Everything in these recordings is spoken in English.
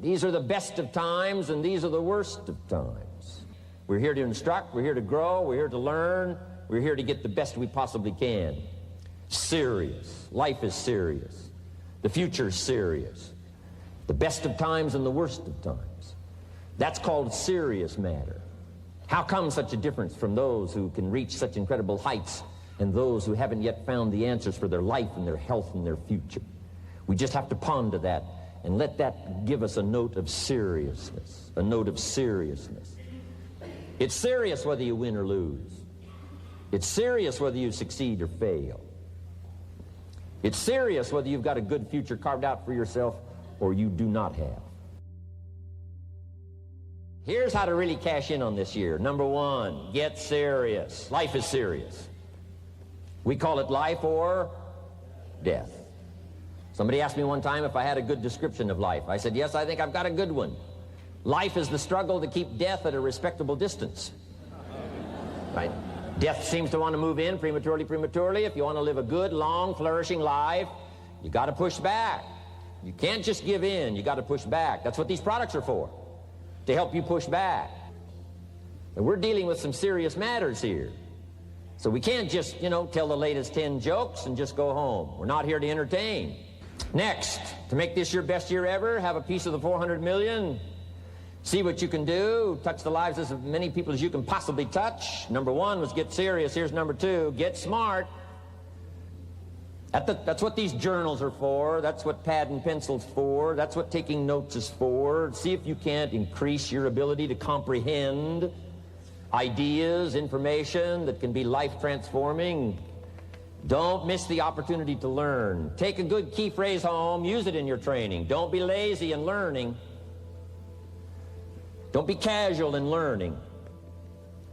These are the best of times, and these are the worst of times. We're here to instruct, we're here to grow, we're here to learn, we're here to get the best we possibly can. Serious. Life is serious. The future is serious. The best of times and the worst of times. That's called serious matter. How come such a difference from those who can reach such incredible heights and those who haven't yet found the answers for their life and their health and their future? We just have to ponder that and let that give us a note of seriousness, a note of seriousness. It's serious whether you win or lose. It's serious whether you succeed or fail. It's serious whether you've got a good future carved out for yourself or you do not have. Here's how to really cash in on this year. Number one, get serious. Life is serious. We call it life or death. Somebody asked me one time if I had a good description of life. I said, yes, I think I've got a good one. Life is the struggle to keep death at a respectable distance. Right? Death seems to want to move in prematurely. If you want to live a good, long, flourishing life, you got to push back. You can't just give in. You got to push back. That's what these products are for, to help you push back. And we're dealing with some serious matters here. So we can't just, tell the latest 10 jokes and just go home. We're not here to entertain. Next, to make this your best year ever, have a piece of the 400 million. See what you can do. Touch the lives of as many people as you can possibly touch. Number one was get serious. Here's number two, get smart. That's what these journals are for. That's what pad and pencil's for. That's what taking notes is for. See if you can't increase your ability to comprehend ideas, information that can be life-transforming. Don't miss the opportunity to learn. Take a good key phrase home. Use it in your training. Don't be lazy in learning. Don't be casual in learning.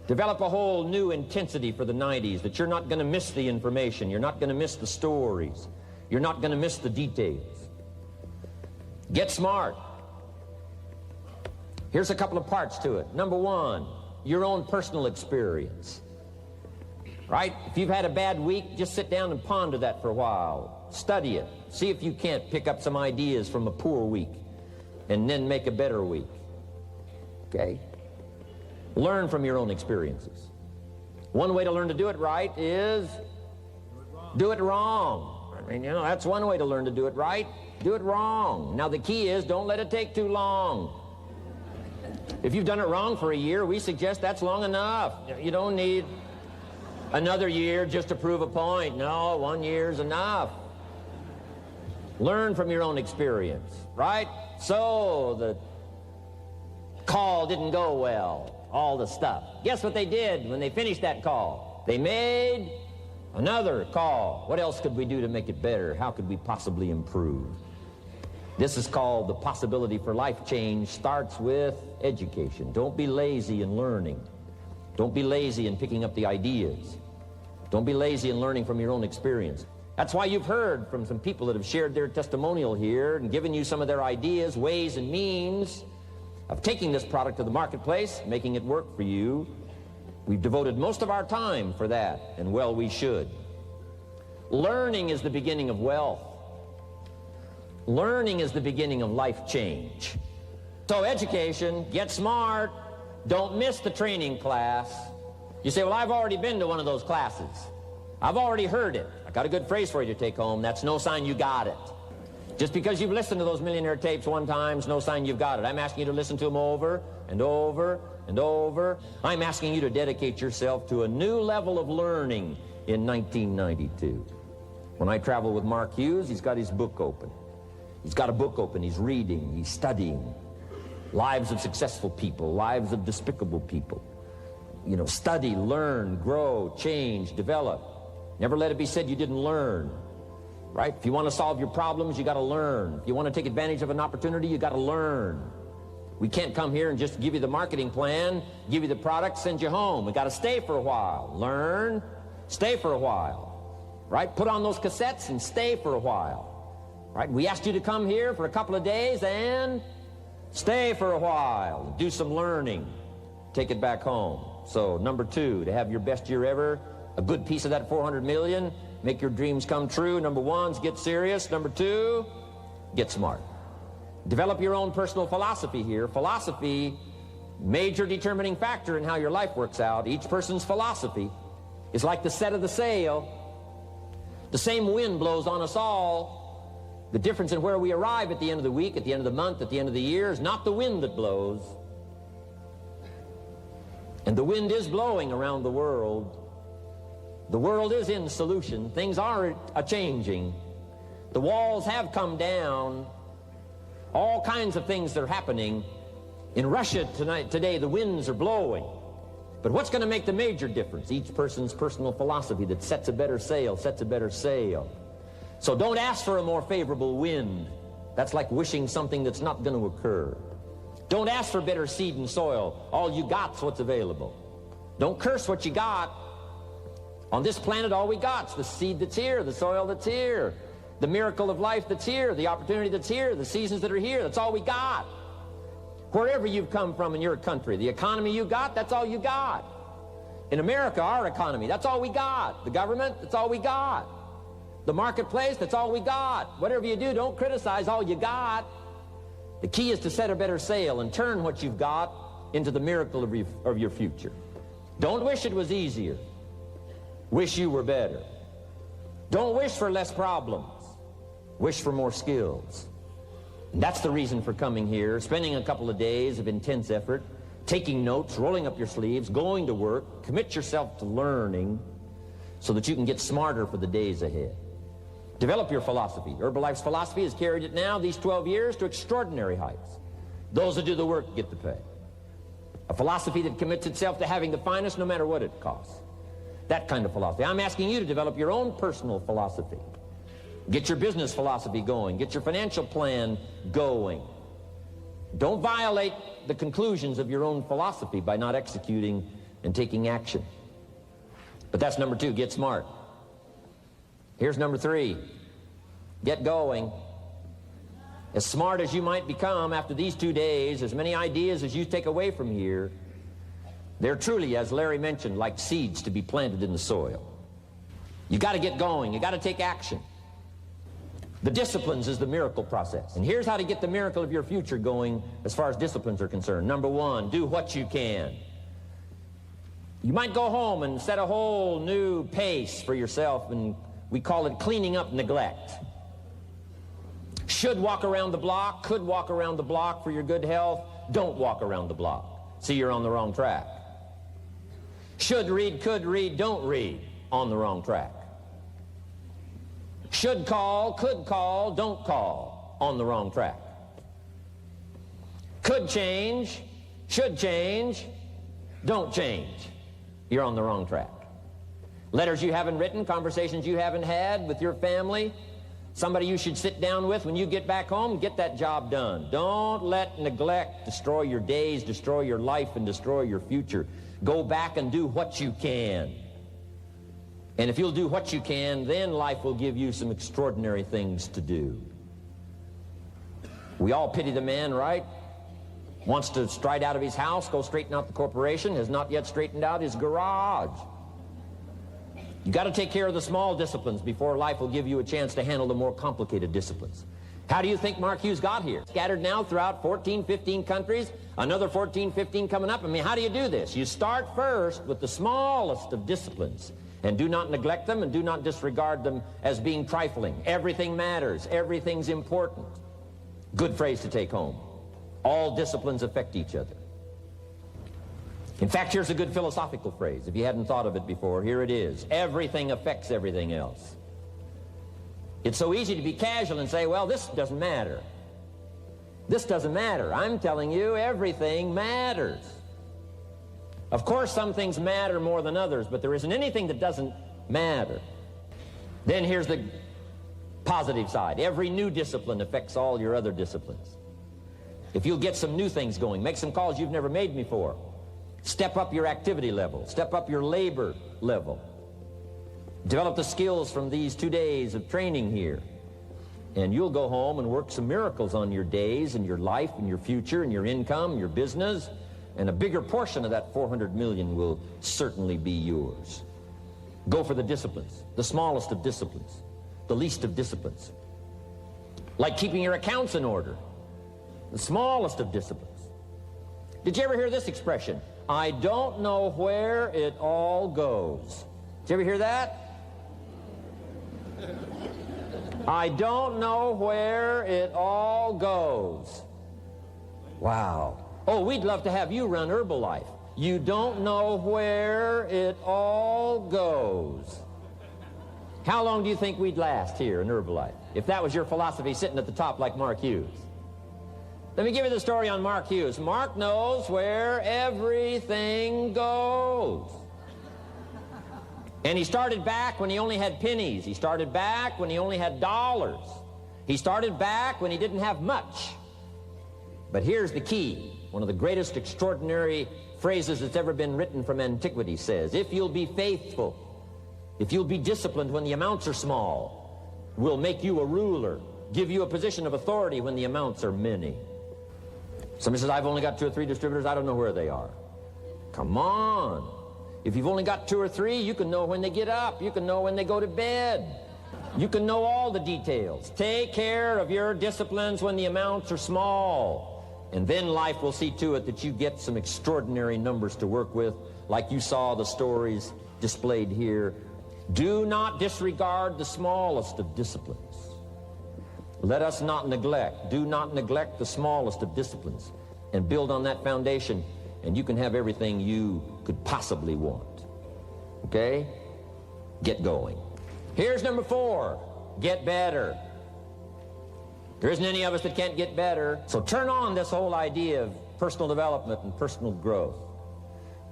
Develop a whole new intensity for the 90s that you're not going to miss the information. You're not going to miss the stories. You're not going to miss the details. Get smart. Here's a couple of parts to it. Number one, your own personal experience. Right? If you've had a bad week, just sit down and ponder that for a while. Study it. See if you can't pick up some ideas from a poor week and then make a better week. Okay? Learn from your own experiences. One way to learn to do it right is do it wrong. I mean, that's one way to learn to do it right. Do it wrong. Now, the key is don't let it take too long. If you've done it wrong for a year, we suggest that's long enough. You don't need another year just to prove a point. No, 1 year's enough. Learn from your own experience, right? So the call didn't go well, all the stuff. Guess what they did when they finished that call? They made another call. What else could we do to make it better? How could we possibly improve? This is called the possibility for life change. Starts with education. Don't be lazy in learning. Don't be lazy in picking up the ideas. Don't be lazy in learning from your own experience. That's why you've heard from some people that have shared their testimonial here and given you some of their ideas, ways, and means of taking this product to the marketplace, making it work for you. We've devoted most of our time for that, and well, we should. Learning is the beginning of wealth. Learning is the beginning of life change. So education, get smart. Don't miss the training class. You say, well, I've already been to one of those classes. I've already heard it. I got a good phrase for you to take home. That's no sign you got it. Just because you've listened to those millionaire tapes one time is no sign you've got it. I'm asking you to listen to them over and over and over. I'm asking you to dedicate yourself to a new level of learning in 1992. When I travel with Mark Hughes, he's got his book open. He's got a book open. He's reading. He's studying. Lives of successful people, lives of despicable people. Study, learn, grow, change, develop. Never let it be said you didn't learn. Right? If you want to solve your problems, you got to learn. If you want to take advantage of an opportunity, you got to learn. We can't come here and just give you the marketing plan, give you the product, send you home. We got to stay for a while. Learn, stay for a while. Right? Put on those cassettes and stay for a while. Right? We asked you to come here for a couple of days and stay for a while. Do some learning. Take it back home. So, number two, to have your best year ever, a good piece of that 400 million, make your dreams come true. Number one is get serious. Number two, get smart. Develop your own personal philosophy here. Philosophy, major determining factor in how your life works out. Each person's philosophy is like the set of the sail. The same wind blows on us all. The difference in where we arrive at the end of the week, at the end of the month, at the end of the year is not the wind that blows. And the wind is blowing around the world. The world is in solution. Things are a-changing. The walls have come down. All kinds of things that are happening. In Russia today, the winds are blowing. But what's going to make the major difference? Each person's personal philosophy that sets a better sail, sets a better sail. So don't ask for a more favorable wind. That's like wishing something that's not going to occur. Don't ask for better seed and soil. All you got's what's available. Don't curse what you got. On this planet, all we got's the seed that's here, the soil that's here, the miracle of life that's here, the opportunity that's here, the seasons that are here. That's all we got. Wherever you've come from in your country, the economy you got, that's all you got. In America, our economy, that's all we got. The government, that's all we got. The marketplace, that's all we got. Whatever you do, don't criticize all you got. The key is to set a better sail and turn what you've got into the miracle of your future. Don't wish it was easier. Wish you were better. Don't wish for less problems. Wish for more skills. And that's the reason for coming here, spending a couple of days of intense effort, taking notes, rolling up your sleeves, going to work, commit yourself to learning so that you can get smarter for the days ahead. Develop your philosophy. Herbalife's philosophy has carried it now, these 12 years, to extraordinary heights. Those that do the work get the pay. A philosophy that commits itself to having the finest no matter what it costs. That kind of philosophy. I'm asking you to develop your own personal philosophy. Get your business philosophy going. Get your financial plan going. Don't violate the conclusions of your own philosophy by not executing and taking action. But that's number 2, get smart. Here's number 3, get going. As smart as you might become after these 2 days, as many ideas as you take away from here, they're truly, as Larry mentioned, like seeds to be planted in the soil. You got to get going. You got to take action. The disciplines is the miracle process. And here's how to get the miracle of your future going as far as disciplines are concerned. Number 1, do what you can. You might go home and set a whole new pace for yourself, and we call it cleaning up neglect. Should walk around the block, could walk around the block for your good health. Don't walk around the block. See, you're on the wrong track. Should read, could read, don't read. On the wrong track. Should call, could call, don't call. On the wrong track. Could change, should change, don't change. You're on the wrong track. Letters you haven't written, conversations you haven't had with your family, somebody you should sit down with when you get back home, get that job done. Don't let neglect destroy your days, destroy your life, and destroy your future. Go back and do what you can. And if you'll do what you can, then life will give you some extraordinary things to do. We all pity the man, right? Wants to stride out of his house, go straighten out the corporation, has not yet straightened out his garage. You got to take care of the small disciplines before life will give you a chance to handle the more complicated disciplines. How do you think Mark Hughes got here? Scattered now throughout 14, 15 countries, another 14, 15 coming up. I mean, how do you do this? You start first with the smallest of disciplines, and do not neglect them and do not disregard them as being trifling. Everything matters. Everything's important. Good phrase to take home. All disciplines affect each other. In fact, here's a good philosophical phrase. If you hadn't thought of it before, here it is. Everything affects everything else. It's so easy to be casual and say, well, this doesn't matter. This doesn't matter. I'm telling you, everything matters. Of course, some things matter more than others, but there isn't anything that doesn't matter. Then here's the positive side. Every new discipline affects all your other disciplines. If you'll get some new things going, make some calls you've never made before, step up your activity level, step up your labor level, develop the skills from these 2 days of training here, and you'll go home and work some miracles on your days and your life and your future and your income, your business, and a bigger portion of that 400 million will certainly be yours. Go for the disciplines, the smallest of disciplines, the least of disciplines. Like keeping your accounts in order. The smallest of disciplines. Did you ever hear this expression? I don't know where it all goes. Did you ever hear that? I don't know where it all goes. Wow. Oh, we'd love to have you run Herbalife. You don't know where it all goes. How long do you think we'd last here in Herbalife if that was your philosophy sitting at the top like Mark Hughes? Let me give you the story on Mark Hughes. Mark knows where everything goes. And he started back when he only had pennies. He started back when he only had dollars. He started back when he didn't have much. But here's the key. One of the greatest extraordinary phrases that's ever been written from antiquity says, if you'll be faithful, if you'll be disciplined when the amounts are small, we'll make you a ruler, give you a position of authority when the amounts are many. Somebody says, I've only got 2 or 3 distributors, I don't know where they are. Come on. If you've only got 2 or 3, you can know when they get up. You can know when they go to bed. You can know all the details. Take care of your disciplines when the amounts are small. And then life will see to it that you get some extraordinary numbers to work with, like you saw the stories displayed here. Do not disregard the smallest of disciplines. Let us not neglect. Do not neglect the smallest of disciplines. And build on that foundation, and you can have everything you could possibly want. Okay? Get going. Here's number 4. Get better. There isn't any of us that can't get better. So turn on this whole idea of personal development and personal growth.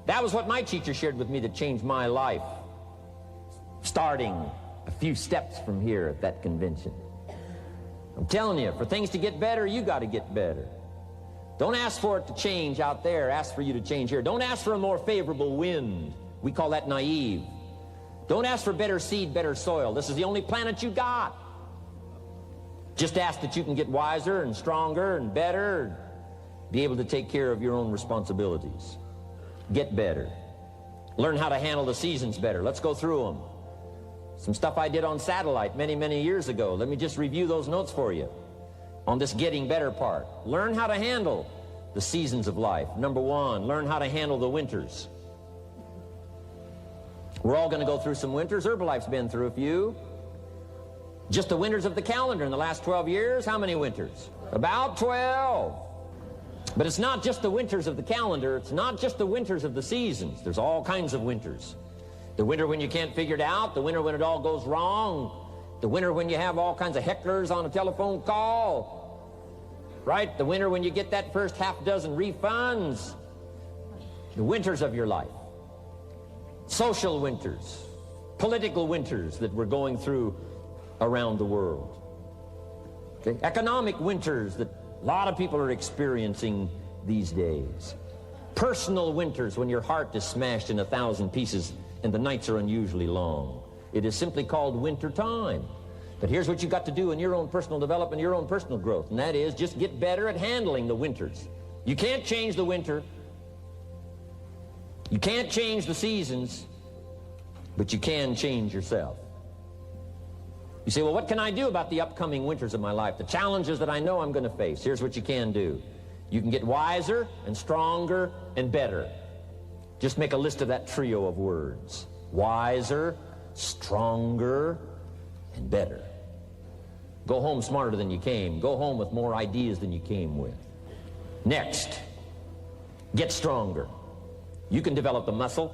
That was what my teacher shared with me that changed my life, starting a few steps from here at that convention. I'm telling you, for things to get better, you got to get better. Don't ask for it to change out there. Ask for you to change here. Don't ask for a more favorable wind. We call that naive. Don't ask for better seed, better soil. This is the only planet you got. Just ask that you can get wiser and stronger and better, be able to take care of your own responsibilities. Get better. Learn how to handle the seasons better. Let's go through them. Some stuff I did on satellite many, many years ago. Let me just review those notes for you on this getting better part. Learn how to handle the seasons of life. Number 1, learn how to handle the winters. We're all going to go through some winters. Herbalife's been through a few. Just the winters of the calendar in the last 12 years, how many winters? About 12. But it's not just the winters of the calendar. It's not just the winters of the seasons. There's all kinds of winters. The winter when you can't figure it out. The winter when it all goes wrong. The winter when you have all kinds of hecklers on a telephone call. Right? The winter when you get that first half dozen refunds. The winters of your life. Social winters. Political winters that we're going through around the world. Okay? Economic winters that a lot of people are experiencing these days. Personal winters when your heart is smashed in 1,000 pieces and the nights are unusually long. It is simply called winter time. But here's what you've got to do in your own personal development, your own personal growth, and that is just get better at handling the winters. You can't change the winter. You can't change the seasons, but you can change yourself. You say, well, what can I do about the upcoming winters of my life, the challenges that I know I'm going to face? Here's what you can do. You can get wiser and stronger and better. Just make a list of that trio of words. Wiser, stronger, and better. Go home smarter than you came. Go home with more ideas than you came with. Next, get stronger. You can develop the muscle.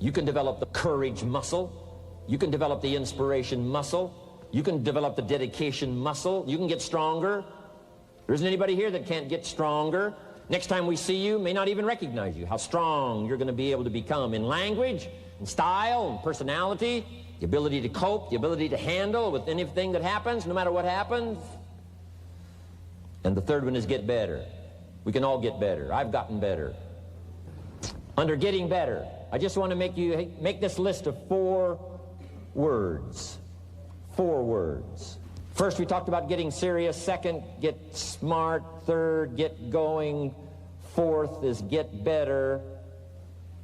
You can develop the courage muscle. You can develop the inspiration muscle. You can develop the dedication muscle. You can get stronger. There isn't anybody here that can't get stronger. Next time we see you, may not even recognize you, how strong you're going to be able to become in language, in style, in personality, the ability to cope, the ability to handle with anything that happens, no matter what happens. And the third one is get better. We can all get better. I've gotten better. Under getting better, I just want to make this list of 4 words. 4 words. First, we talked about getting serious. Second, get smart. Third, get going. Fourth is get better.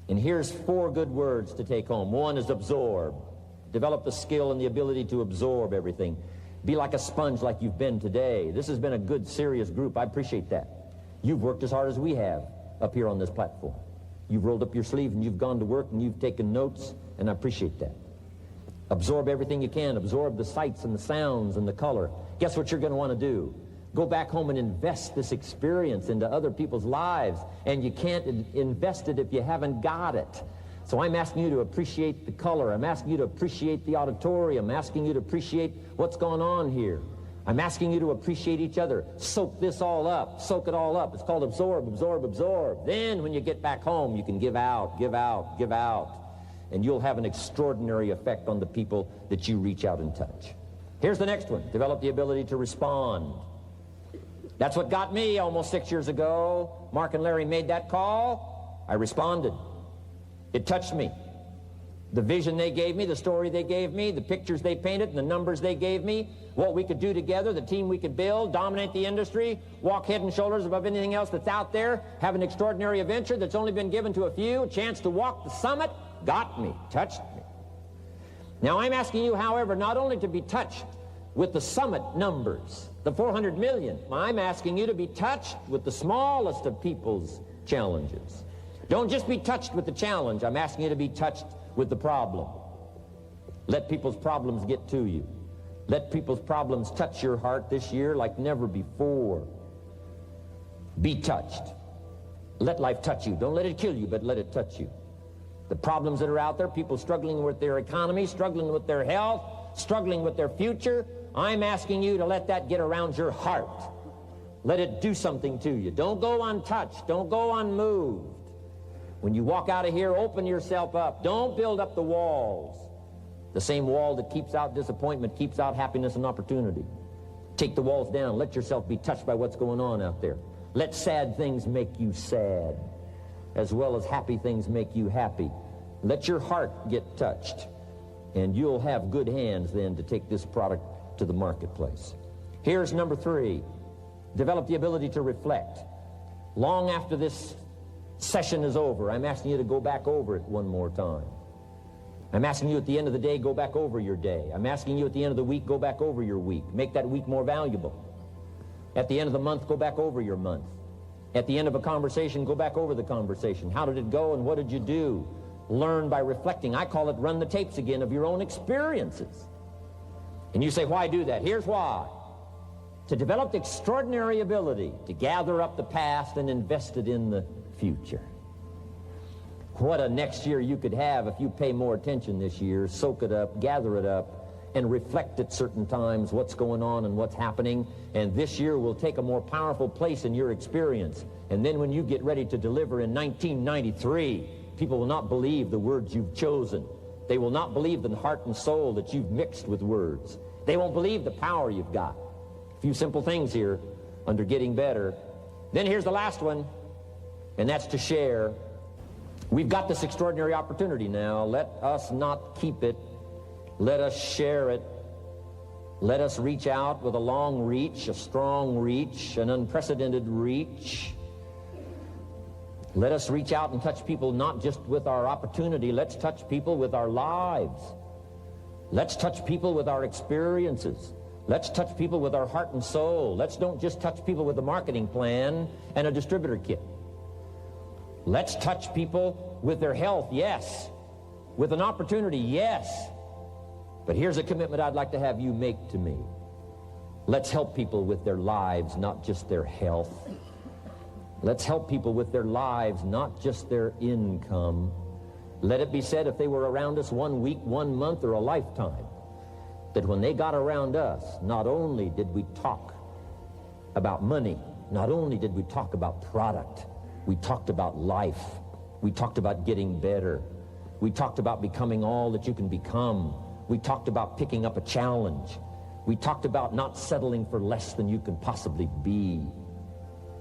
And here's 4 good words to take home. 1 is absorb. Develop the skill and the ability to absorb everything. Be like a sponge like you've been today. This has been a good, serious group. I appreciate that. You've worked as hard as we have up here on this platform. You've rolled up your sleeves and you've gone to work and you've taken notes, and I appreciate that. Absorb everything you can. Absorb the sights and the sounds and the color. Guess what you're going to want to do? Go back home and invest this experience into other people's lives, and you can't invest it if you haven't got it. So I'm asking you to appreciate the color. I'm asking you to appreciate the auditorium. I'm asking you to appreciate what's going on here. I'm asking you to appreciate each other. Soak this all up. Soak it all up. It's called absorb, absorb, absorb. Then when you get back home, you can give out, give out, give out. And you'll have an extraordinary effect on the people that you reach out and touch. Here's the next one. Develop the ability to respond. That's what got me almost 6 years ago. Mark and Larry made that call. I responded. It touched me. The vision they gave me, the story they gave me, the pictures they painted, and the numbers they gave me, what we could do together, the team we could build, dominate the industry, walk head and shoulders above anything else that's out there, have an extraordinary adventure that's only been given to a few, a chance to walk the summit, got me, touched me. Now I'm asking you, however, not only to be touched with the summit numbers, the 400 million, I'm asking you to be touched with the smallest of people's challenges. Don't just be touched with the challenge. I'm asking you to be touched with the problem. Let people's problems get to you. Let people's problems touch your heart this year like never before. Be touched. Let life touch you. Don't let it kill you, but let it touch you. The problems that are out there, people struggling with their economy, struggling with their health, struggling with their future, I'm asking you to let that get around your heart. Let it do something to you. Don't go untouched. Don't go unmoved. When you walk out of here, open yourself up. Don't build up the walls. The same wall that keeps out disappointment keeps out happiness and opportunity. Take the walls down. Let yourself be touched by what's going on out there. Let sad things make you sad, as well as happy things make you happy. Let your heart get touched, and you'll have good hands then to take this product to the marketplace. Here's number 3. Develop the ability to reflect. Long after this session is over, I'm asking you to go back over it one more time. I'm asking you at the end of the day, go back over your day. I'm asking you at the end of the week, go back over your week. Make that week more valuable. At the end of the month, go back over your month. At the end of a conversation, go back over the conversation. How did it go and what did you do? Learn by reflecting. I call it run the tapes again of your own experiences. And you say, why do that? Here's why. To develop the extraordinary ability to gather up the past and invest it in the future. What a next year you could have if you pay more attention this year, soak it up, gather it up, and reflect at certain times what's going on and what's happening. And this year will take a more powerful place in your experience. And then when you get ready to deliver in 1993, people will not believe the words you've chosen. They will not believe the heart and soul that you've mixed with words. They won't believe the power you've got. A few simple things here under getting better. Then here's the last one, and that's to share. We've got this extraordinary opportunity now. Let us not keep it. Let us share it. Let us reach out with a long reach, a strong reach, an unprecedented reach. Let us reach out and touch people not just with our opportunity. Let's touch people with our lives. Let's touch people with our experiences. Let's touch people with our heart and soul. Let's don't just touch people with a marketing plan and a distributor kit. Let's touch people with their health, yes. With an opportunity, yes. But here's a commitment I'd like to have you make to me. Let's help people with their lives, not just their health. Let's help people with their lives, not just their income. Let it be said, if they were around us 1 week, 1 month, or a lifetime, that when they got around us, not only did we talk about money, not only did we talk about product, we talked about life. We talked about getting better. We talked about becoming all that you can become. We talked about picking up a challenge. We talked about not settling for less than you can possibly be.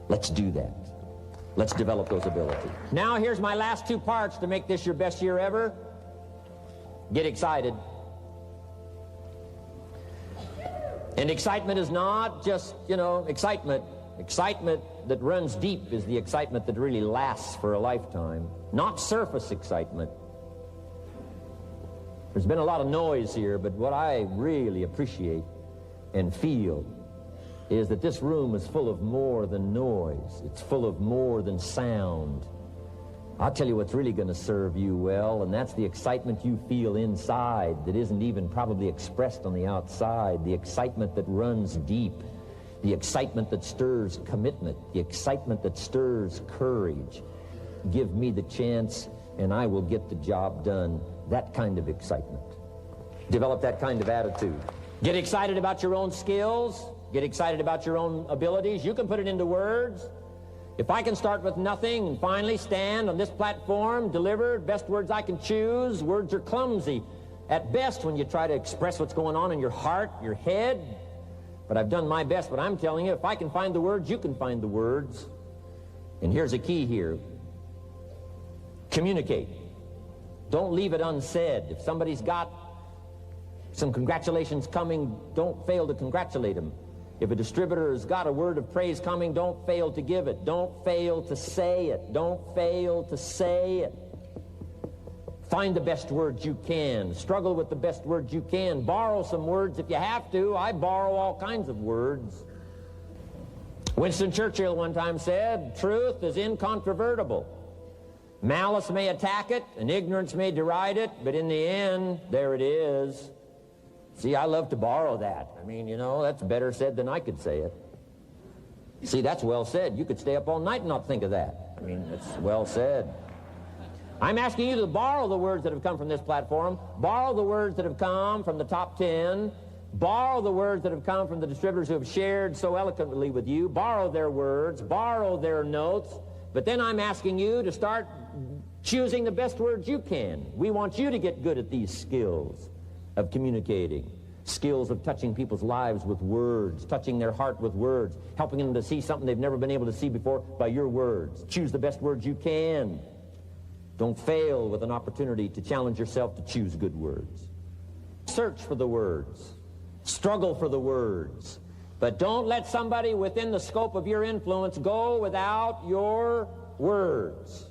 Let's do that. Let's develop those abilities. Now here's my last 2 parts to make this your best year ever. Get excited. And excitement is not just, excitement. Excitement that runs deep is the excitement that really lasts for a lifetime. Not surface excitement. There's been a lot of noise here, but what I really appreciate and feel is that this room is full of more than noise. It's full of more than sound. I'll tell you what's really going to serve you well, and that's the excitement you feel inside that isn't even probably expressed on the outside, the excitement that runs deep, the excitement that stirs commitment, the excitement that stirs courage. Give me the chance, and I will get the job done. That kind of excitement. Develop that kind of attitude. Get excited about your own skills. Get excited about your own abilities. You can put it into words. If I can start with nothing and finally stand on this platform, deliver best words I can choose, words are clumsy at best when you try to express what's going on in your heart, your head. But I've done my best. But I'm telling you, if I can find the words, you can find the words. And here's a key here. Communicate. Don't leave it unsaid. If somebody's got some congratulations coming, don't fail to congratulate them. If a distributor has got a word of praise coming, don't fail to give it. Don't fail to say it. Don't fail to say it. Find the best words you can. Struggle with the best words you can. Borrow some words if you have to. I borrow all kinds of words. Winston Churchill one time said, truth is incontrovertible. Malice may attack it, and ignorance may deride it, but in the end, there it is. See, I love to borrow that. I mean, you know, that's better said than I could say it. See, that's well said. You could stay up all night and not think of that. I mean, it's well said. I'm asking you to borrow the words that have come from this platform, borrow the words that have come from the top 10, borrow the words that have come from the distributors who have shared so eloquently with you, borrow their words, borrow their notes, but then I'm asking you to start choosing the best words you can. We want you to get good at these skills of communicating, skills of touching people's lives with words, touching their heart with words, helping them to see something they've never been able to see before by your words. Choose the best words you can. Don't fail with an opportunity to challenge yourself to choose good words. Search for the words. Struggle for the words. But don't let somebody within the scope of your influence go without your words.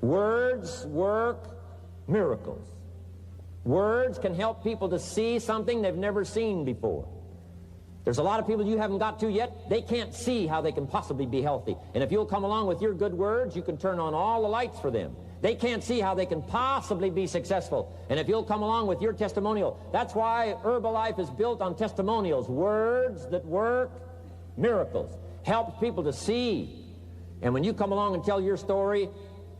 Words work miracles. Words can help people to see something they've never seen before. There's a lot of people you haven't got to yet. They can't see how they can possibly be healthy. And if you'll come along with your good words, you can turn on all the lights for them. They can't see how they can possibly be successful. And if you'll come along with your testimonial, that's why Herbalife is built on testimonials. Words that work miracles. Help people to see. And when you come along and tell your story,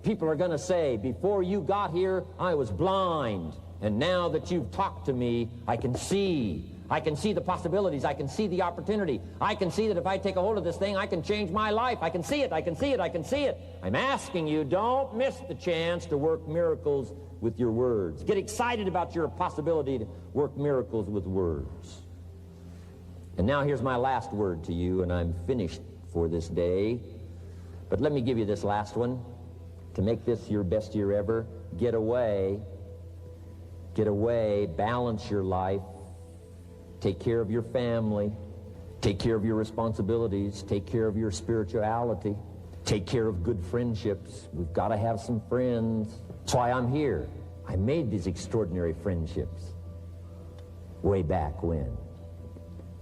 people are going to say, before you got here, I was blind. And now that you've talked to me, I can see. I can see the possibilities. I can see the opportunity. I can see that if I take a hold of this thing, I can change my life. I can see it. I can see it. I can see it. I'm asking you, don't miss the chance to work miracles with your words. Get excited about your possibility to work miracles with words. And now here's my last word to you, and I'm finished for this day. But let me give you this last one. To make this your best year ever, get away. Get away, balance your life, take care of your family, take care of your responsibilities, take care of your spirituality, take care of good friendships. We've got to have some friends. That's why I'm here. I made these extraordinary friendships way back when.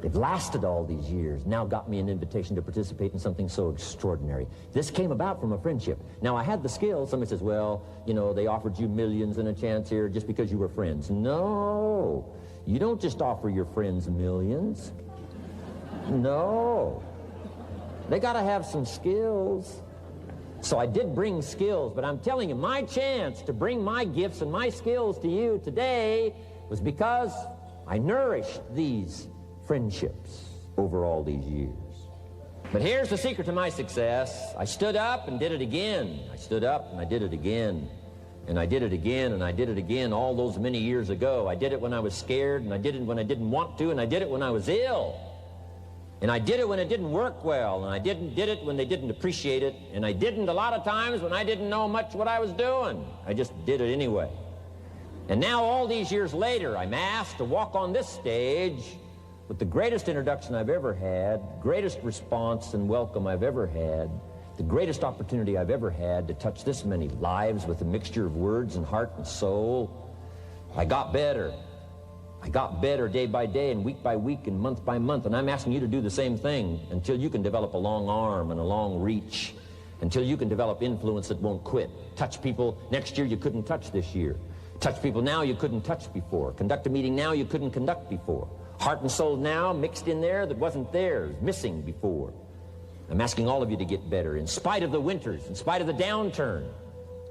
They've lasted all these years, now got me an invitation to participate in something so extraordinary. This came about from a friendship. Now, I had the skills. Somebody says, well, you know, they offered you millions and a chance here just because you were friends. No, you don't just offer your friends millions. No. They got to have some skills. So I did bring skills, but I'm telling you, my chance to bring my gifts and my skills to you today was because I nourished these friendships over all these years. But here's the secret to my success. I stood up and did it again. I stood up and I did it again. And I did it again and I did it again all those many years ago. I did it when I was scared, and I did it when I didn't want to, and I did it when I was ill. And I did it when it didn't work well, and I did it when they didn't appreciate it, and I didn't a lot of times when I didn't know much what I was doing. I just did it anyway. And now all these years later, I'm asked to walk on this stage with the greatest introduction I've ever had, greatest response and welcome I've ever had, the greatest opportunity I've ever had to touch this many lives with a mixture of words and heart and soul. I got better. I got better day by day and week by week and month by month, and I'm asking you to do the same thing until you can develop a long arm and a long reach, until you can develop influence that won't quit. Touch people next year you couldn't touch this year. Touch people now you couldn't touch before. Conduct a meeting now you couldn't conduct before. Heart and soul now mixed in there that wasn't there, missing before. I'm asking all of you to get better in spite of the winters, in spite of the downturn,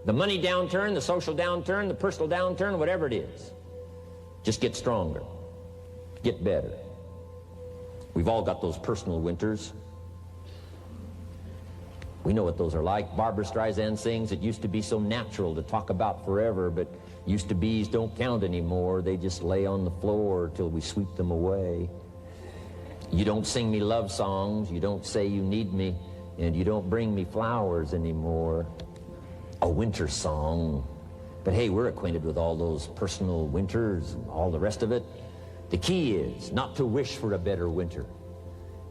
the money downturn, the social downturn, the personal downturn, whatever it is. Just get stronger. Get better. We've all got those personal winters. We know what those are like. Barbra Streisand sings, it used to be so natural to talk about forever, but used to be's don't count anymore. They just lay on the floor till we sweep them away. You don't sing me love songs, you don't say you need me, and you don't bring me flowers anymore. A winter song. But hey, we're acquainted with all those personal winters and all the rest of it. The key is not to wish for a better winter.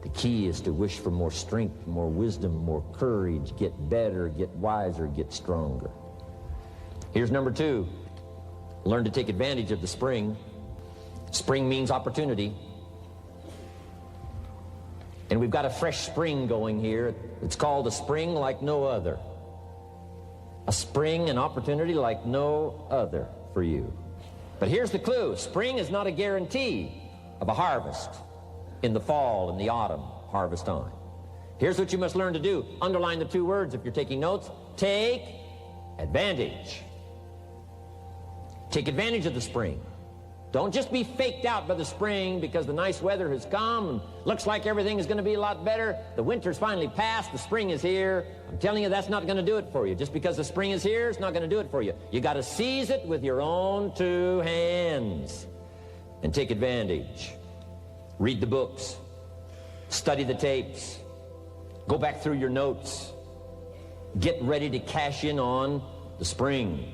The key is to wish for more strength, more wisdom, more courage, get better, get wiser, get stronger. Here's number 2. Learn to take advantage of the spring. Spring means opportunity. And we've got a fresh spring going here. It's called a spring like no other. A spring, an opportunity like no other for you. But here's the clue. Spring is not a guarantee of a harvest in the fall and the autumn harvest time. Here's what you must learn to do. Underline the 2 words if you're taking notes. Take advantage. Take advantage of the spring. Don't just be faked out by the spring because the nice weather has come and looks like everything is going to be a lot better. The winter's finally passed. The spring is here. I'm telling you, that's not going to do it for you. Just because the spring is here, it's not going to do it for you. You got to seize it with your own 2 hands and take advantage. Read the books. Study the tapes. Go back through your notes. Get ready to cash in on the spring.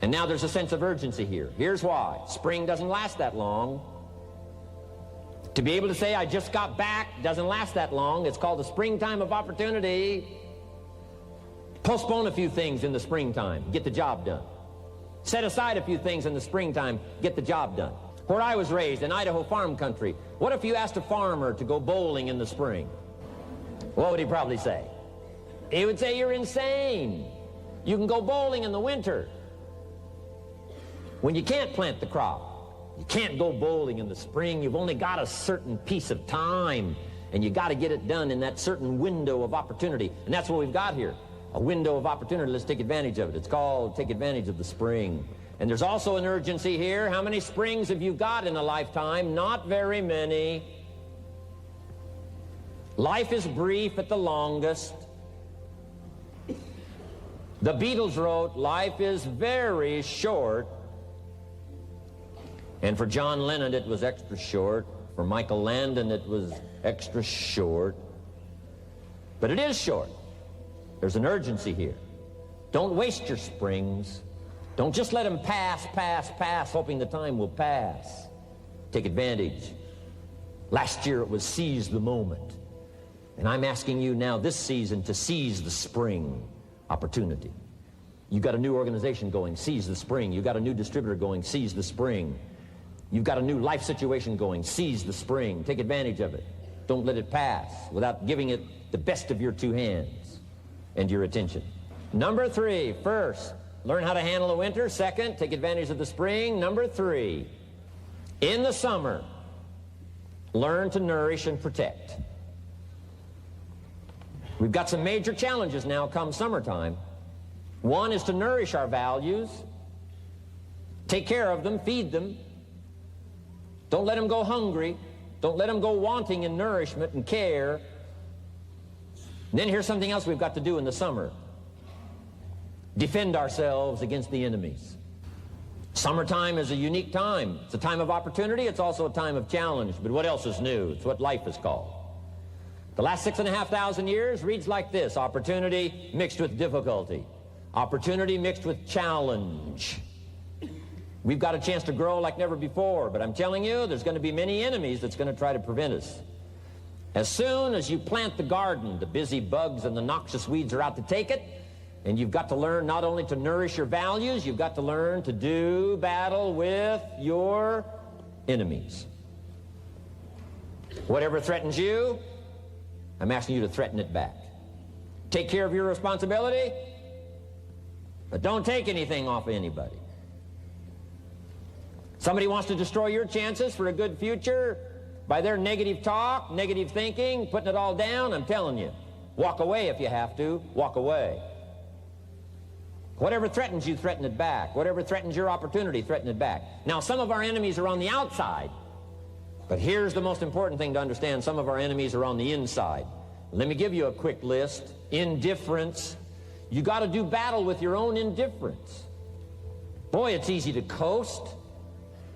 And now there's a sense of urgency here. Here's why. Spring doesn't last that long. To be able to say, I just got back, doesn't last that long. It's called the springtime of opportunity. Postpone a few things in the springtime. Get the job done. Set aside a few things in the springtime. Get the job done. Where I was raised, in Idaho farm country, what if you asked a farmer to go bowling in the spring? What would he probably say? He would say, you're insane. You can go bowling in the winter. When you can't plant the crop, you can't go bowling in the spring. You've only got a certain piece of time, and you got to get it done in that certain window of opportunity. And that's what we've got here, a window of opportunity. Let's take advantage of it. It's called take advantage of the spring. And there's also an urgency here. How many springs have you got in a lifetime? Not very many. Life is brief at the longest. The Beatles wrote, life is very short. And for John Lennon, it was extra short. For Michael Landon, it was extra short. But it is short. There's an urgency here. Don't waste your springs. Don't just let them pass, hoping the time will pass. Take advantage. Last year, it was seize the moment. And I'm asking you now this season to seize the spring opportunity. You got a new organization going, seize the spring. You got a new distributor going, seize the spring. You've got a new life situation going. Seize the spring. Take advantage of it. Don't let it pass without giving it the best of your 2 hands and your attention. Number 3, first, learn how to handle the winter. Second, take advantage of the spring. Number 3, in the summer, learn to nourish and protect. We've got some major challenges now come summertime. One is to nourish our values. Take care of them, feed them. Don't let them go hungry. Don't let them go wanting in nourishment and care. And then here's something else we've got to do in the summer. Defend ourselves against the enemies. Summertime is a unique time. It's a time of opportunity. It's also a time of challenge. But what else is new? It's what life is called. The last 6,500 years reads like this. Opportunity mixed with difficulty. Opportunity mixed with challenge. We've got a chance to grow like never before, but I'm telling you, there's going to be many enemies that's going to try to prevent us. As soon as you plant the garden, the busy bugs and the noxious weeds are out to take it, and you've got to learn not only to nourish your values, you've got to learn to do battle with your enemies. Whatever threatens you, I'm asking you to threaten it back. Take care of your responsibility, but don't take anything off of anybody. Somebody wants to destroy your chances for a good future by their negative talk, negative thinking, putting it all down. I'm telling you, walk away if you have to. Walk away. Whatever threatens you, threaten it back. Whatever threatens your opportunity, threaten it back. Now, some of our enemies are on the outside, but here's the most important thing to understand. Some of our enemies are on the inside. Let me give you a quick list. Indifference. You got to do battle with your own indifference. Boy, it's easy to coast,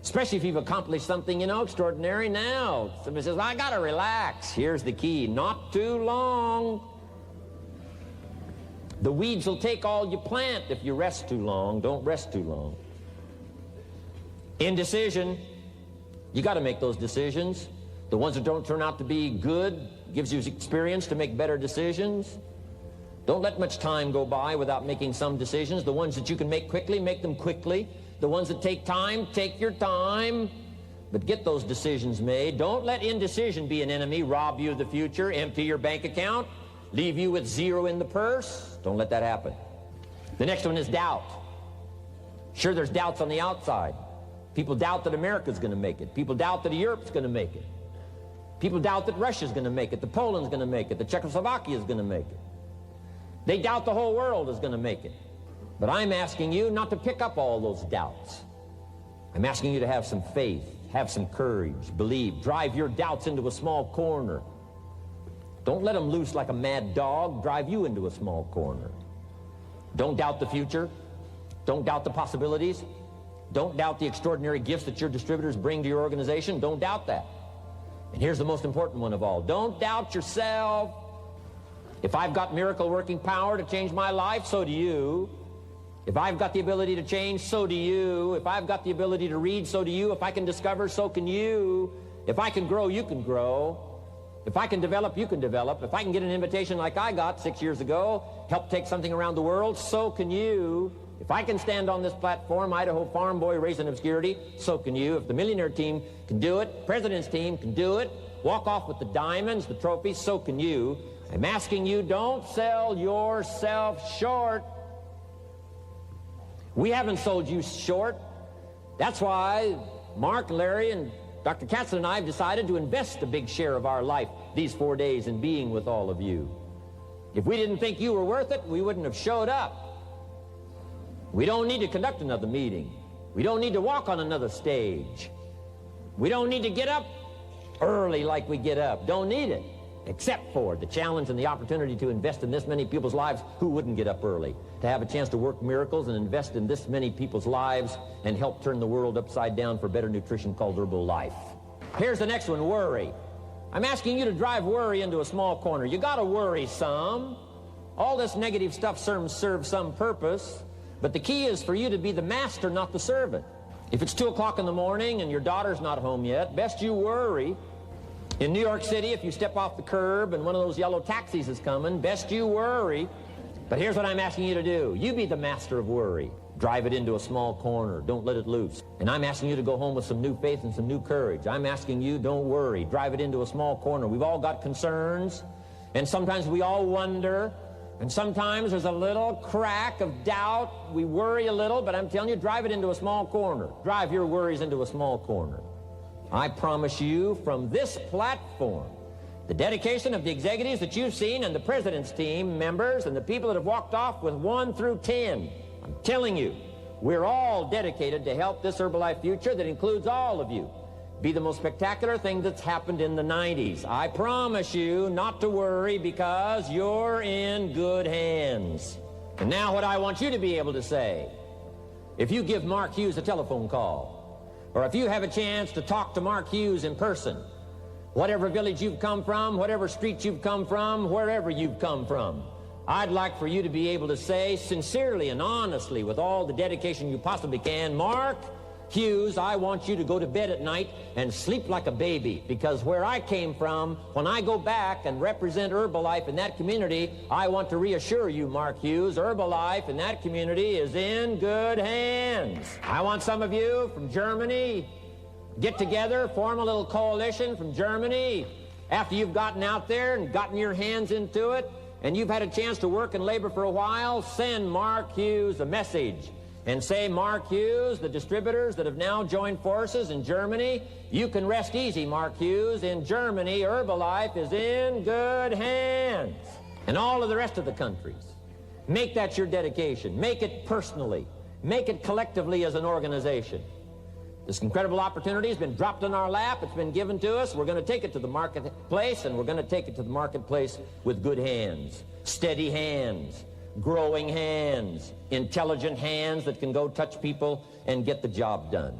especially if you've accomplished something, extraordinary. Now, somebody says, well, I got to relax. Here's the key. Not too long. The weeds will take all you plant if you rest too long. Don't rest too long. Indecision. You got to make those decisions. The ones that don't turn out to be good gives you experience to make better decisions. Don't let much time go by without making some decisions. The ones that you can make quickly, make them quickly. The ones that take time, take your time. But get those decisions made. Don't let indecision be an enemy, rob you of the future, empty your bank account, leave you with zero in the purse. Don't let that happen. The next one is doubt. Sure, there's doubts on the outside. People doubt that America's going to make it. People doubt that Europe's going to make it. People doubt that Russia's going to make it, that Poland's going to make it, that Czechoslovakia is going to make it. They doubt the whole world is going to make it. But I'm asking you not to pick up all those doubts. I'm asking you to have some faith, have some courage, believe, drive your doubts into a small corner. Don't let them loose like a mad dog, drive you into a small corner. Don't doubt the future. Don't doubt the possibilities. Don't doubt the extraordinary gifts that your distributors bring to your organization. Don't doubt that. And here's the most important one of all. Don't doubt yourself. If I've got miracle working power to change my life, so do you. If I've got the ability to change, so do you. If I've got the ability to read, so do you. If I can discover, so can you. If I can grow, you can grow. If I can develop, you can develop. If I can get an invitation like I got 6 years ago, help take something around the world, so can you. If I can stand on this platform, Idaho farm boy raised in obscurity, so can you. If the millionaire team can do it, president's team can do it, walk off with the diamonds, the trophies, so can you. I'm asking you, don't sell yourself short. We haven't sold you short. That's why Mark, Larry, and Dr. Katzen and I have decided to invest a big share of our life these 4 days in being with all of you. If we didn't think you were worth it, we wouldn't have showed up. We don't need to conduct another meeting. We don't need to walk on another stage. We don't need to get up early like we get up. Don't need it. Except for the challenge and the opportunity to invest in this many people's lives who wouldn't get up early. To have a chance to work miracles and invest in this many people's lives and help turn the world upside down for better nutrition called herbal life. Here's the next one, worry. I'm asking you to drive worry into a small corner. You got to worry some. All this negative stuff serves some purpose. But the key is for you to be the master, not the servant. If it's 2 o'clock in the morning and your daughter's not home yet, best you worry. In New York City, if you step off the curb and one of those yellow taxis is coming, best you worry. But here's what I'm asking you to do. You be the master of worry. Drive it into a small corner. Don't let it loose. And I'm asking you to go home with some new faith and some new courage. I'm asking you, don't worry. Drive it into a small corner. We've all got concerns, and sometimes we all wonder, and sometimes there's a little crack of doubt. We worry a little, but I'm telling you, drive it into a small corner. Drive your worries into a small corner. I promise you from this platform, the dedication of the executives that you've seen and the president's team members and the people that have walked off with 1 through 10, I'm telling you, we're all dedicated to help this Herbalife future that includes all of you be the most spectacular thing that's happened in the 90s. I promise you not to worry because you're in good hands. And now what I want you to be able to say, if you give Mark Hughes a telephone call, or if you have a chance to talk to Mark Hughes in person, whatever village you've come from, whatever street you've come from, wherever you've come from, I'd like for you to be able to say sincerely and honestly with all the dedication you possibly can, Mark Hughes, I want you to go to bed at night and sleep like a baby, because where I came from, when I go back and represent Herbalife in that community, I want to reassure you, Mark Hughes, Herbalife in that community is in good hands. I want some of you from Germany, Get together, form a little coalition from Germany. After you've gotten out there and gotten your hands into it, and you've had a chance to work and labor for a while, send Mark Hughes a message and say, Mark Hughes, the distributors that have now joined forces in Germany, you can rest easy, Mark Hughes. In Germany, Herbalife is in good hands. And all of the rest of the countries. Make that your dedication. Make it personally. Make it collectively as an organization. This incredible opportunity has been dropped in our lap. It's been given to us. We're going to take it to the marketplace, and we're going to take it to the marketplace with good hands, steady hands, growing hands, intelligent hands that can go touch people and get the job done.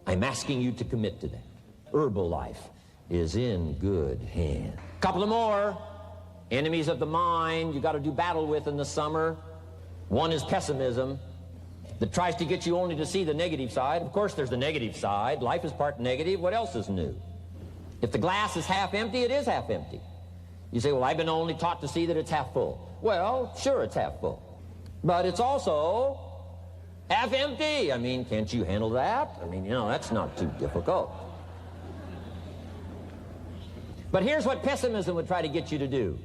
I'm asking you to commit to that. Herbalife is in good hands. Couple of more enemies of the mind you got to do battle with in the summer. One is pessimism, that tries to get you only to see the negative side. Of course, there's the negative side. Life is part negative. What else is new? If the glass is half empty, it is half empty. You say, well, I've been only taught to see that it's half full. Well, sure, it's half full. But it's also half empty. I mean, can't you handle that? I mean, you know, that's not too difficult. But here's what pessimism would try to get you to do.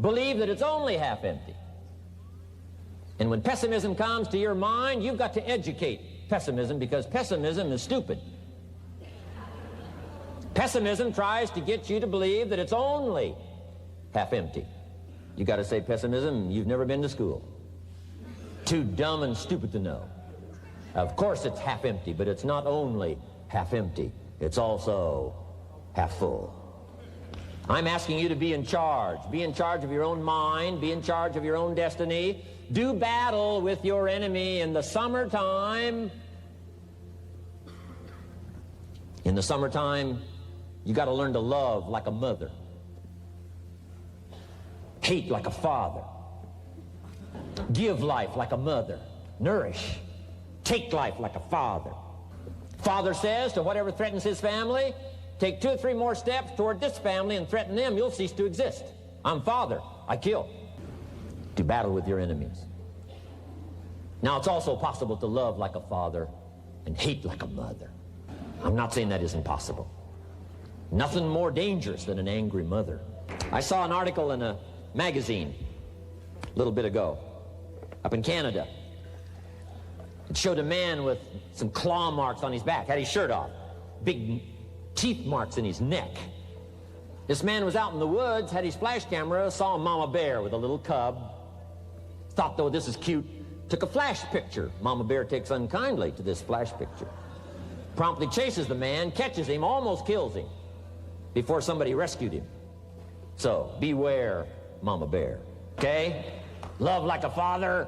Believe that it's only half empty. And when pessimism comes to your mind, you've got to educate pessimism, because pessimism is stupid. Pessimism tries to get you to believe that it's only half empty. You got to say, pessimism, you've never been to school. Too dumb and stupid to know. Of course it's half empty, but it's not only half empty. It's also half full. I'm asking you to be in charge. Be in charge of your own mind. Be in charge of your own destiny. Do battle with your enemy in the summertime. In the summertime, you got to learn to love like a mother. Hate like a father. Give life like a mother. Nourish. Take life like a father. Father says to whatever threatens his family, take 2 or 3 more steps toward this family and threaten them, you'll cease to exist. I'm father. I kill. Do battle with your enemies. Now, it's also possible to love like a father and hate like a mother. I'm not saying that isn't possible. Nothing more dangerous than an angry mother. I saw an article in a magazine a little bit ago up in Canada. It showed a man with some claw marks on his back, had his shirt off, big teeth marks in his neck. This man was out in the woods, had his flash camera, saw a mama bear with a little cub, thought, though, this is cute, took a flash picture. Mama bear takes unkindly to this flash picture. Promptly chases the man, catches him, almost kills him before somebody rescued him. So, beware, mama bear. Okay? Love like a father,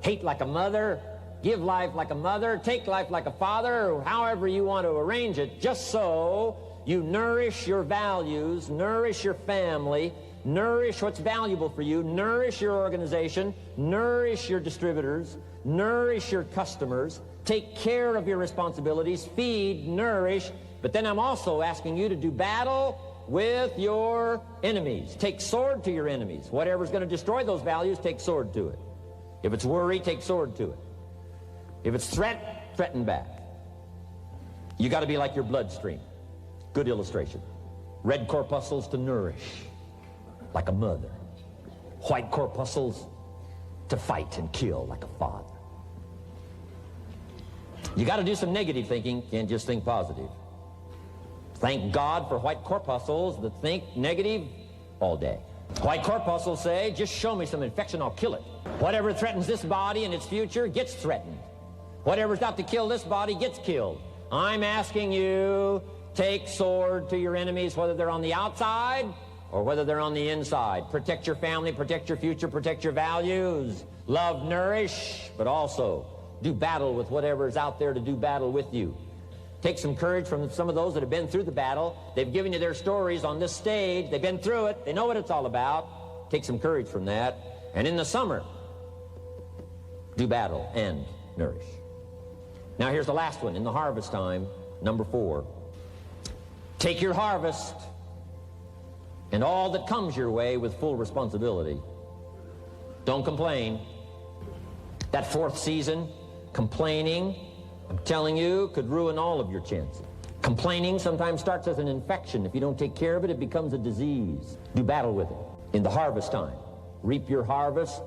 hate like a mother, give life like a mother, take life like a father, however you want to arrange it, just so you nourish your values, nourish your family, nourish what's valuable for you, nourish your organization, nourish your distributors, nourish your customers, take care of your responsibilities, feed, nourish. But then I'm also asking you to do battle with your enemies. Take sword to your enemies. Whatever's going to destroy those values, take sword to it. If it's worry, take sword to it. If it's threat, threaten back. You got to be like your bloodstream. Good illustration. Red corpuscles to nourish, like a mother. White corpuscles to fight and kill, like a father. You got to do some negative thinking, can't just think positive. Thank God for white corpuscles that think negative all day. White corpuscles say, just show me some infection, I'll kill it. Whatever threatens this body and its future gets threatened. Whatever's out to kill this body gets killed. I'm asking you, take sword to your enemies, whether they're on the outside or whether they're on the inside. Protect your family, protect your future, protect your values. Love, nourish, but also do battle with whatever's out there to do battle with you. Take some courage from some of those that have been through the battle. They've given you their stories on this stage. They've been through it. They know what it's all about. Take some courage from that. And in the summer, do battle and nourish. Now here's the last one. In the harvest time, number 4. Take your harvest and all that comes your way with full responsibility. Don't complain. That 4th season, complaining, I'm telling you, could ruin all of your chances. Complaining sometimes starts as an infection. If you don't take care of it, it becomes a disease. Do battle with it. In the harvest time, reap your harvest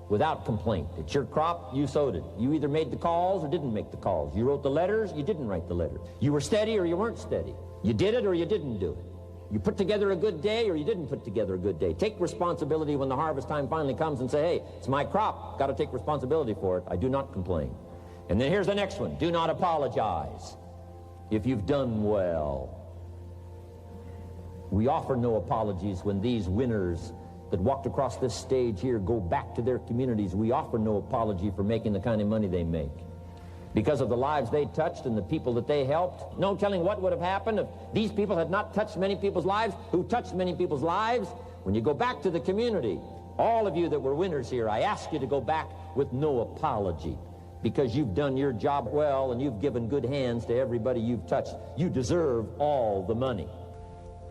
without complaint. It's your crop, you sowed it. You either made the calls or didn't make the calls. You wrote the letters, you didn't write the letters. You were steady or you weren't steady. You did it or you didn't do it. You put together a good day or you didn't put together a good day. Take responsibility when the harvest time finally comes and say, hey, it's my crop. Got to take responsibility for it. I do not complain. And then here's the next one. Do not apologize if you've done well. We offer no apologies when these winners that walked across this stage here go back to their communities. We offer no apology for making the kind of money they make. Because of the lives they touched and the people that they helped. No telling what would have happened if these people had not touched many people's lives, who touched many people's lives. When you go back to the community, all of you that were winners here, I ask you to go back with no apology. Because you've done your job well and you've given good hands to everybody you've touched. You deserve all the money.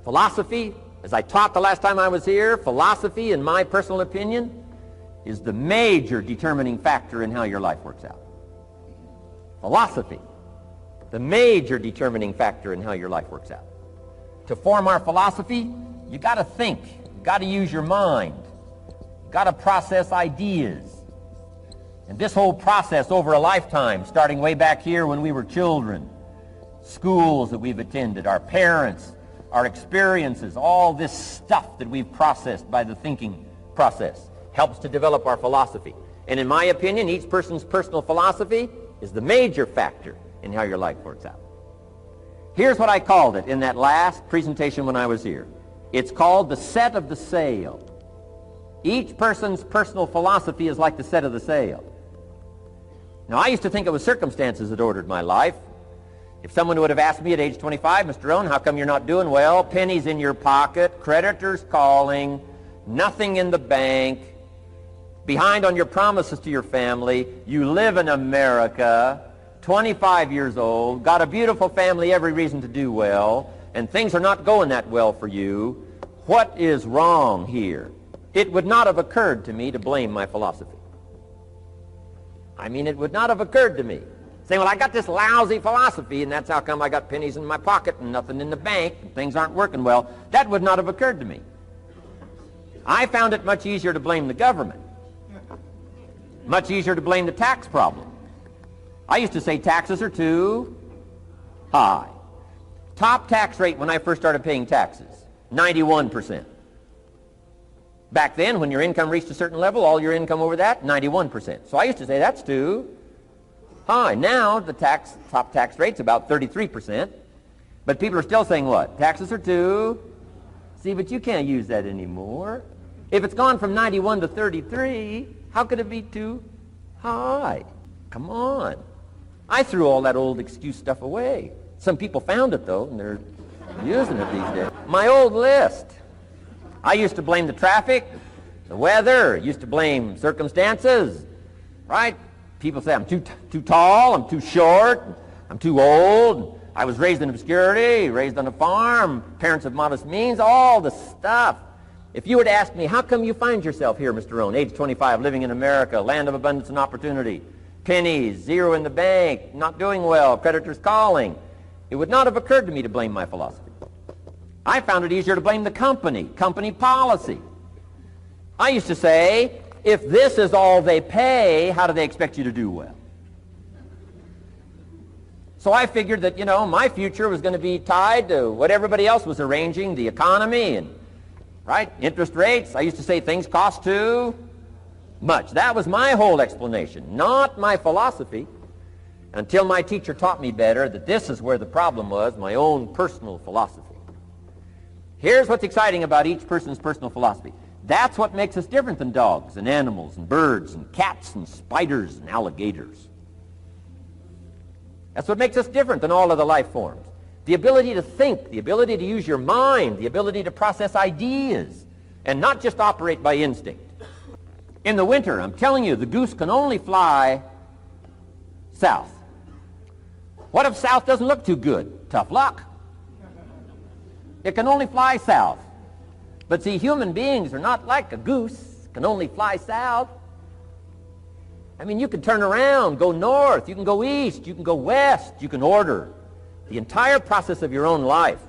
Philosophy, as I taught the last time I was here, philosophy, in my personal opinion, is the major determining factor in how your life works out. Philosophy, the major determining factor in how your life works out. To form our philosophy, you got to think. You got to use your mind. You got to process ideas. And this whole process over a lifetime, starting way back here when we were children, schools that we've attended, our parents, our experiences, all this stuff that we've processed by the thinking process helps to develop our philosophy. And in my opinion, each person's personal philosophy is the major factor in how your life works out. Here's what I called it in that last presentation when I was here. It's called the set of the sail. Each person's personal philosophy is like the set of the sail. Now, I used to think it was circumstances that ordered my life. If someone would have asked me at age 25, Mr. Rohn, how come you're not doing well? Pennies in your pocket, creditors calling, nothing in the bank, behind on your promises to your family, you live in America, 25 years old, got a beautiful family, every reason to do well, and things are not going that well for you. What is wrong here? It would not have occurred to me to blame my philosophy. I mean, it would not have occurred to me. Saying, well, I got this lousy philosophy, and that's how come I got pennies in my pocket and nothing in the bank, and things aren't working well. That would not have occurred to me. I found it much easier to blame the government. Much easier to blame the tax problem. I used to say taxes are too high. Top tax rate when I first started paying taxes, 91%. Back then, when your income reached a certain level, all your income over that, 91%. So I used to say that's too high. Now the top tax rate's about 33%. But people are still saying what? Taxes are too. See, but you can't use that anymore. If it's gone from 91 to 33, how could it be too high? Come on. I threw all that old excuse stuff away. Some people found it, though, and they're using it these days. My old list. I used to blame the traffic, the weather, used to blame circumstances, right? People say I'm too tall, I'm too short, I'm too old, I was raised in obscurity, raised on a farm, parents of modest means, all the stuff. If you were to ask me, how come you find yourself here, Mr. Rohn, age 25, living in America, land of abundance and opportunity, pennies, zero in the bank, not doing well, creditors calling, it would not have occurred to me to blame my philosophy. I found it easier to blame the company policy. I used to say, if this is all they pay, how do they expect you to do well? So I figured that, my future was going to be tied to what everybody else was arranging, the economy and, right, interest rates. I used to say things cost too much. That was my whole explanation, not my philosophy, until my teacher taught me better that this is where the problem was, my own personal philosophy. Here's what's exciting about each person's personal philosophy. That's what makes us different than dogs and animals and birds and cats and spiders and alligators. That's what makes us different than all of the life forms. The ability to think, the ability to use your mind, the ability to process ideas, and not just operate by instinct. In the winter, I'm telling you, the goose can only fly south. What if south doesn't look too good? Tough luck. It can only fly south. But see, human beings are not like a goose, can only fly south. I mean, you can turn around, go north, you can go east, you can go west, you can order The entire process of your own life.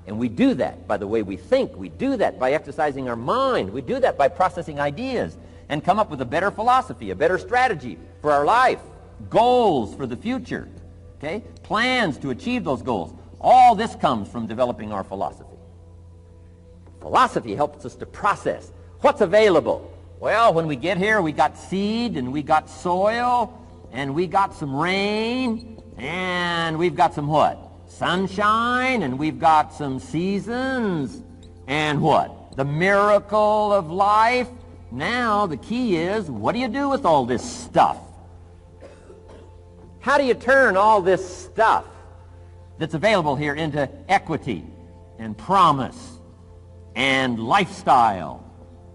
And we do that by the way we think. We do that by exercising our mind. We do that by processing ideas and come up with a better philosophy, a better strategy for our life, goals for the future, okay? Plans to achieve those goals. All this comes from developing our philosophy. Philosophy helps us to process what's available. Well, when we get here, we got seed, and we got soil, and we got some rain, and we've got some what? Sunshine, and we've got some seasons, and what? The miracle of life. Now, the key is, what do you do with all this stuff? How do you turn all this stuff that's available here into equity and promise and lifestyle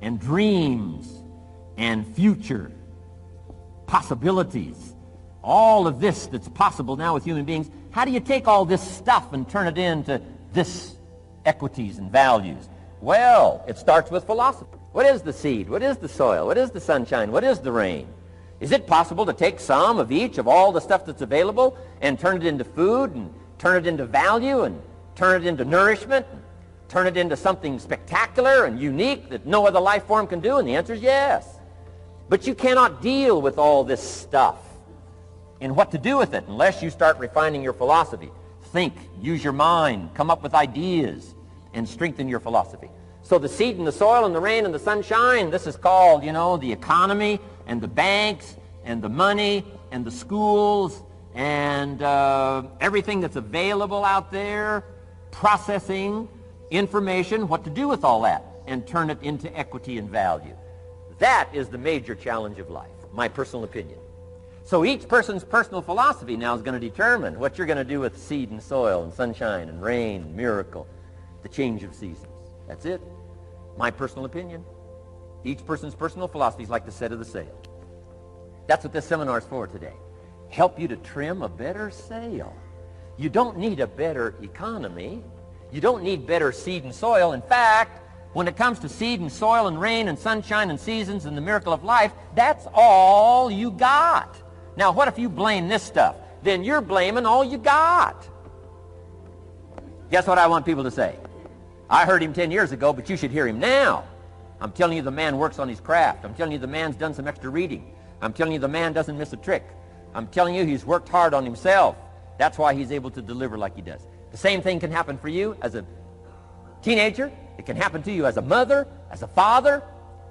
and dreams and future possibilities? All of this that's possible now with human beings, how do you take all this stuff and turn it into this equities and values? Well, it starts with philosophy. What is the seed? What is the soil? What is the sunshine? What is the rain? Is it possible to take some of each of all the stuff that's available and turn it into food and turn it into value and turn it into nourishment and turn it into something spectacular and unique that no other life form can do? And the answer is yes. But you cannot deal with all this stuff and what to do with it unless you start refining your philosophy. Think, use your mind, come up with ideas, and strengthen your philosophy. So the seed and the soil and the rain and the sunshine, this is called, the economy and the banks and the money and the schools and everything that's available out there, processing information, what to do with all that, and turn it into equity and value. That is the major challenge of life, my personal opinion. So each person's personal philosophy now is going to determine what you're going to do with seed and soil and sunshine and rain and miracle, the change of seasons. That's it. My personal opinion. Each person's personal philosophy is like the set of the sail. That's what this seminar is for today. Help you to trim a better sail. You don't need a better economy. You don't need better seed and soil. In fact, when it comes to seed and soil and rain and sunshine and seasons and the miracle of life, that's all you got. Now, what if you blame this stuff? Then you're blaming all you got. Guess what I want people to say? I heard him 10 years ago, but you should hear him now. I'm telling you the man works on his craft. I'm telling you the man's done some extra reading. I'm telling you the man doesn't miss a trick. I'm telling you he's worked hard on himself. That's why he's able to deliver like he does. The same thing can happen for you as a teenager. It can happen to you as a mother, as a father,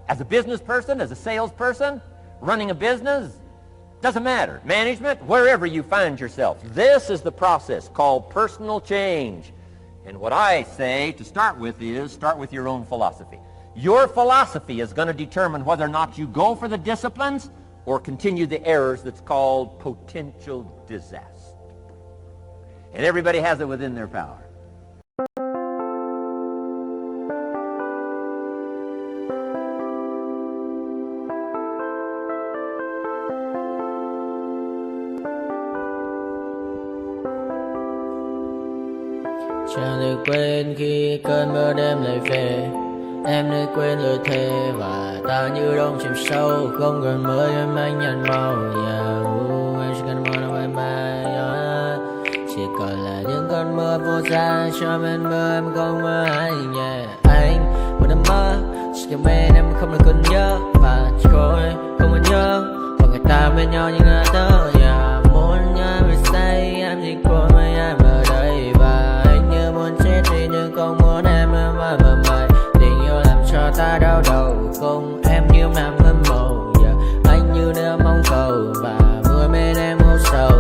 as a business person, as a salesperson, running a business. Doesn't matter. Management, wherever you find yourself. This is the process called personal change. And what I say to start with is start with your own philosophy. Your philosophy is going to determine whether or not you go for the disciplines or continue the errors that's called potential disaster. And everybody has it within their power. Chẳng được quên khi cơn mưa đêm lại về. Em nơi quên lời thề và ta như đông chìm sâu. Không gần mới em anh nhận màu. Em chỉ cần mơ đâu em bay. Chỉ còn là những cơn mưa vô giá. Cho bên mơ em không mơ hay nhẹ. Anh một đêm mơ. Chỉ cần bên em không được cơn nhớ. Và chỉ có em không còn nhớ. Và người ta bên nhau như ngã tớ. Muốn nhớ về say em chỉ có mấy em ở đây. Và anh như muốn chết đi nhưng không muốn em mơ mày. Tình yêu làm cho ta đau đầu. Không em như mà ngân màu. Anh như nếu mong cầu. Và mưa bên em ngô sầu.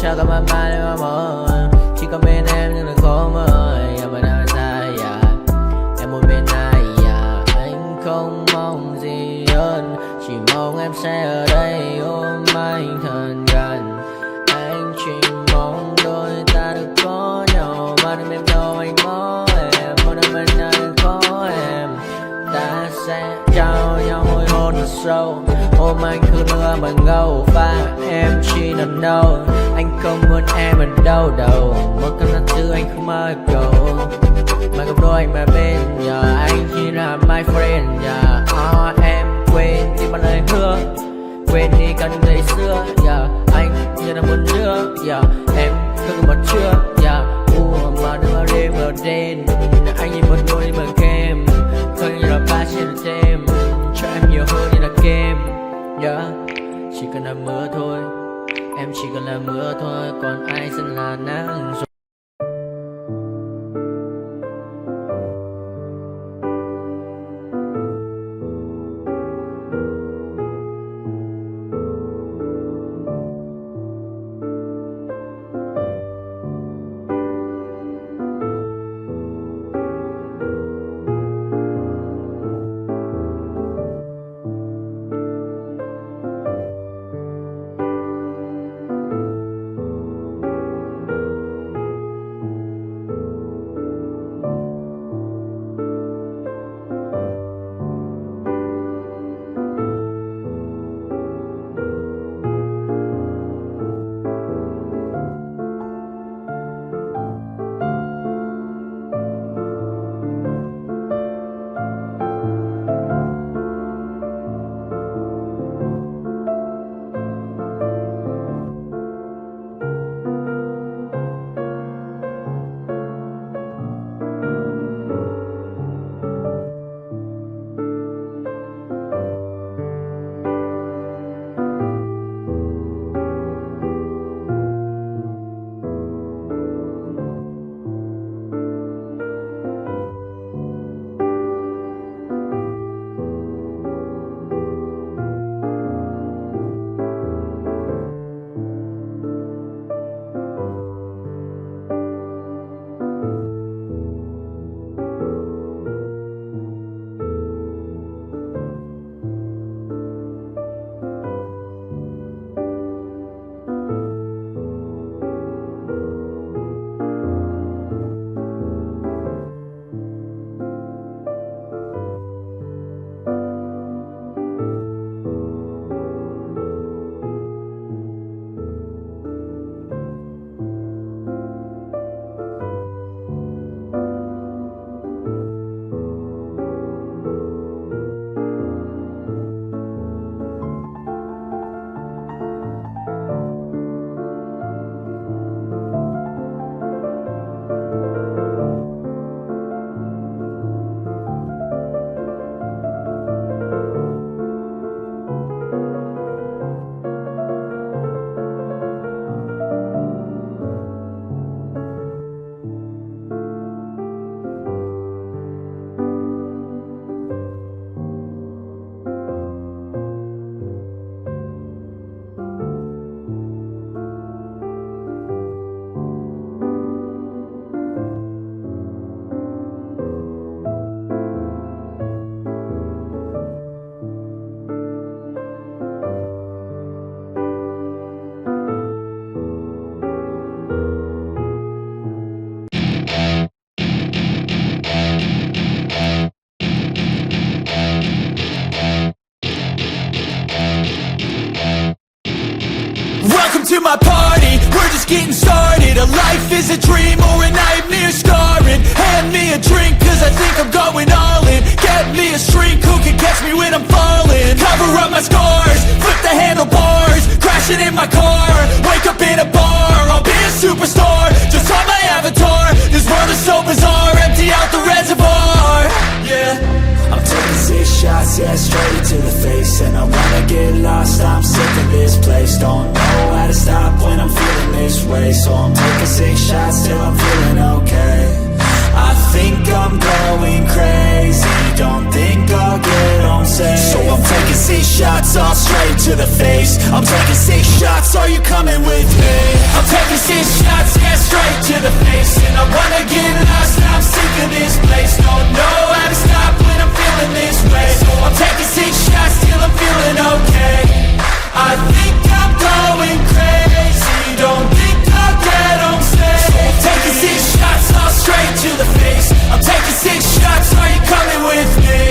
Cha có mà mai em mơ. Chỉ có bên em nhưng là khó mơ. Em ở đâu ra em một bên ai. Anh không mong gì hơn. Chỉ mong em sẽ ở đây ôm anh thật gần. Anh chỉ mong đôi ta được có nhau. Mà đừng em đâu anh có em. Một đêm bên anh có em. Ta sẽ trao nhau môi hôn thật sâu. Ôm anh cứ mưa bằng ngâu. Và em chỉ nằm đâu. Anh không muốn em ở đâu đâu. Một cơn gió thứ anh không mơ cầu. Mà gặp đôi anh mà bên nhờ. Anh chỉ là my friend em quên đi bao lời hứa. Quên đi cần ngày xưa Anh như là muốn nữa em không còn một chưa. là kem, yeah. Chỉ cần là mưa thôi, em chỉ cần là mưa thôi, còn ai sẽ là nắng rồi. To my party, we're just getting started. A life is a dream or a nightmare scarring. Hand me a drink cause I think I'm going all in. Get me a shrink who can catch me when I'm falling. Cover up my scars, flip the handlebars, crashing in my car, wake up in a bar. I'll be a superstar, just on my avatar. This world is so bizarre, empty out the reservoir. Yeah, I'm taking 6 shots, yeah, straight to the face. And I wanna get lost, I'm sick of this place. Don't know how to stop when I'm feeling this way. So I'm taking 6 shots till I'm feeling okay. I think I'm going crazy, don't think I'll get home safe. So I'm taking 6 shots all straight to the face. I'm taking 6 shots, are you coming with me? I'm taking 6 shots, yeah, straight to the face. And I wanna get lost, I'm sick of this place. Don't know how to stop when I'm feeling this way. So I'm taking 6 shots till I'm feeling okay. I think I'm going crazy, don't think I'll get home safe. So I'm taking 6 shots all straight to the face. I'm taking 6 shots, are you coming with me?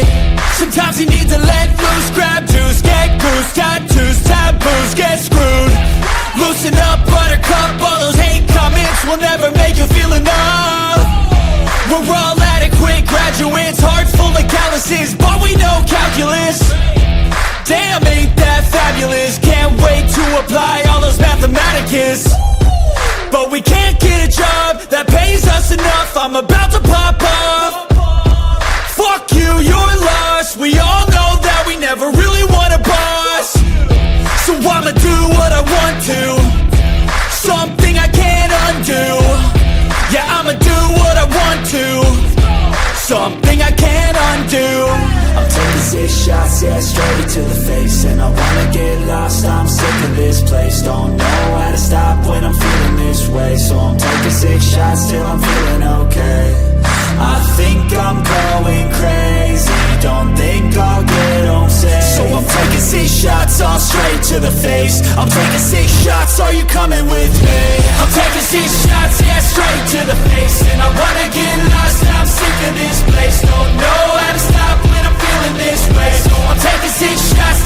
Sometimes you need to let loose, grab juice, get goose, tattoos, taboos, get screwed. Loosen up, buttercup, all those hate comments will never make you feel enough. We're all adequate graduates, heart full of calluses, but we know calculus. Damn, ain't that fabulous? Can't wait to apply all those mathematicus. But we can't get a job that pays us enough. I'm about to pop off. Fuck you, you're lost. We all know that we never really wanna a boss. So I'ma do what I want to, something I can't undo. Yeah, I'ma do what I want to, something I can't undo. I'm taking 6 shots, yeah, straight to the face. And I wanna get lost, I'm sick of this place. Don't know how to stop when I'm feeling this way. So I'm taking 6 shots till I'm feeling okay. I think I'm going crazy, don't think I'll get home safe. So I'm taking 6 shots, all straight to the face. I'm taking 6 shots, are you coming with me? I'm taking 6 shots, yeah, straight to the face. And I wanna get lost, I'm sick of this place. Don't know how to stop when I'm feeling this way. So I'm taking 6 shots